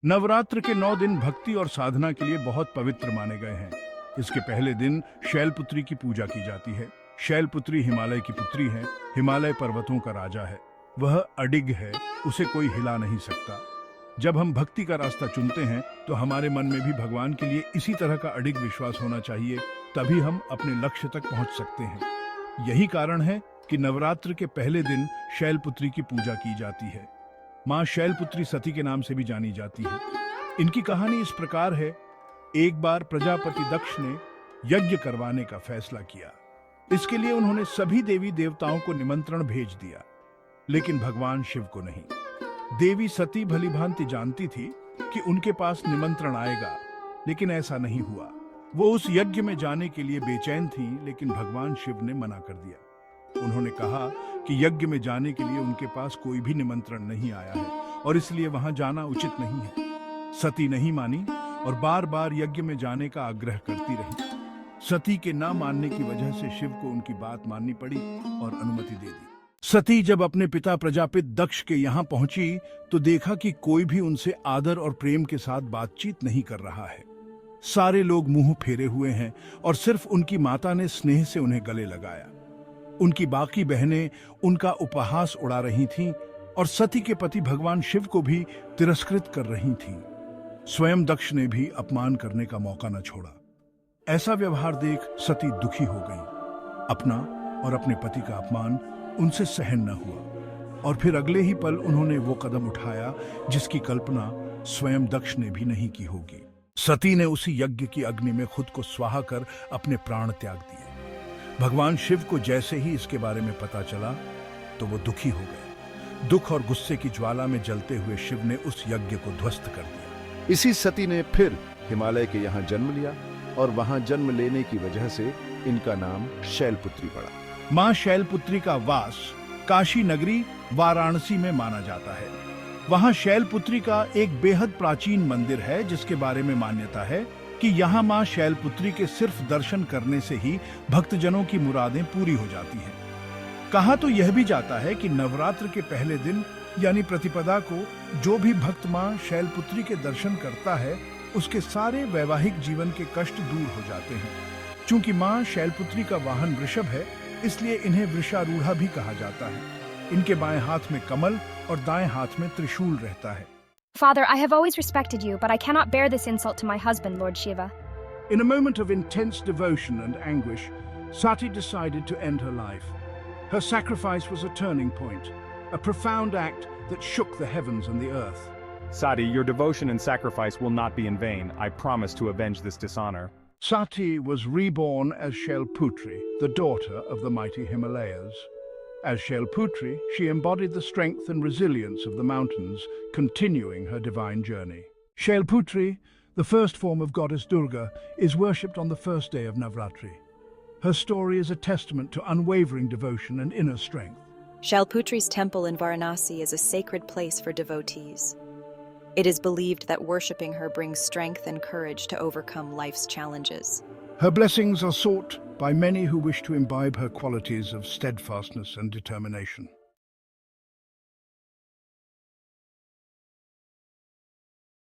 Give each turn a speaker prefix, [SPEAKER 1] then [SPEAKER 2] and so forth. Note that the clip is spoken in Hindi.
[SPEAKER 1] नवरात्र के 9 दिन भक्ति और साधना के लिए बहुत पवित्र माने गए हैं। इसके पहले दिन शैलपुत्री की पूजा की जाती है। शैलपुत्री हिमालय की पुत्री है, हिमालय पर्वतों का राजा है। वह अडिग है, उसे कोई हिला नहीं सकता। जब हम भक्ति का रास्ता चुनते हैं तो हमारे मन में भी भगवान के लिए इसी तरह का अडिग विश्वास होना चाहिए, तभी हम अपने लक्ष्य तक पहुंच सकते हैं। यही कारण है कि नवरात्र के पहले दिन शैलपुत्री की पूजा की जाती है। मां शैलपुत्री सती के नाम से भी जानी जाती है। इनकी कहानी इस प्रकार है। एक बार प्रजापति दक्ष ने यज्ञ करवाने का फैसला किया। इसके लिए उन्होंने सभी देवी देवताओं को निमंत्रण भेज दिया, लेकिन भगवान शिव को नहीं। देवी सती भलीभांति जानती थी कि उनके पास निमंत्रण आएगा, लेकिन ऐसा नहीं हुआ। वो उस यज्ञ में जाने के लिए बेचैन थी, लेकिन भगवान शिव ने मना कर दिया। उन्होंने कहा कि यज्ञ में जाने के लिए उनके पास कोई भी निमंत्रण नहीं आया है और इसलिए वहां जाना उचित नहीं है। सती नहीं मानी और बार बार यज्ञ में जाने का आग्रह करती रही। सती के ना मानने की वजह से शिव को उनकी बात माननी पड़ी और अनुमति दे दी। सती जब अपने पिता प्रजापति दक्ष के यहाँ पहुंची तो देखा कि कोई भी उनसे आदर और प्रेम के साथ बातचीत नहीं कर रहा है। सारे लोग मुंह फेरे हुए हैं और सिर्फ उनकी माता ने स्नेह से उन्हें गले लगाया। उनकी बाकी बहनें उनका उपहास उड़ा रही थीं और सती के पति भगवान शिव को भी तिरस्कृत कर रही थीं। स्वयं दक्ष ने भी अपमान करने का मौका न छोड़ा। ऐसा व्यवहार देख सती दुखी हो गई। अपना और अपने पति का अपमान उनसे सहन न हुआ और फिर अगले ही पल उन्होंने वो कदम उठाया जिसकी कल्पना स्वयं दक्ष ने भी नहीं की होगी। सती ने उसी यज्ञ की अग्नि में खुद को स्वाहा कर अपने प्राण त्याग दिए। भगवान शिव को जैसे ही इसके बारे में पता चला तो वो दुखी हो गए। दुख और गुस्से की ज्वाला में जलते हुए शिव ने उस यज्ञ को ध्वस्त कर दिया।
[SPEAKER 2] इसी सती ने फिर हिमालय के यहाँ जन्म लिया और वहां जन्म लेने की वजह से इनका नाम शैलपुत्री पड़ा।
[SPEAKER 1] मां शैलपुत्री का वास काशी नगरी वाराणसी में माना जाता है। वहां शैलपुत्री का एक बेहद प्राचीन मंदिर है, जिसके बारे में मान्यता है कि यहाँ मां शैलपुत्री के सिर्फ दर्शन करने से ही भक्तजनों की मुरादें पूरी हो जाती हैं। कहा तो यह भी जाता है कि नवरात्र के पहले दिन यानी प्रतिपदा को जो भी भक्त मां शैलपुत्री के दर्शन करता है, उसके सारे वैवाहिक जीवन के कष्ट दूर हो जाते हैं। चूंकि मां शैलपुत्री का वाहन वृषभ है, इसलिए इन्हें वृषारूढ़ा भी कहा जाता है। इनके बाएं हाथ में कमल और दाएं हाथ में त्रिशूल रहता है।
[SPEAKER 3] Father, I have always respected you, but I cannot bear this insult to my husband, Lord Shiva.
[SPEAKER 1] In a moment of intense devotion and anguish, Sati decided to end her life. Her sacrifice was a turning point, a profound act that shook the heavens and the earth.
[SPEAKER 4] Sati, your devotion and sacrifice will not be in vain. I promise to avenge this dishonor.
[SPEAKER 1] Sati was reborn as Shailputri, the daughter of the mighty Himalayas. As Shailputri, she embodied the strength and resilience of the mountains, continuing her divine journey. Shailputri, the first form of goddess Durga, is worshipped on the first day of Navratri. Her story is a testament to unwavering devotion and inner strength.
[SPEAKER 5] Shailputri's temple in Varanasi is a sacred place for devotees. It is believed that worshipping her brings strength and courage to overcome life's challenges.
[SPEAKER 1] Her blessings are sought by many who wish to imbibe her qualities of steadfastness and determination.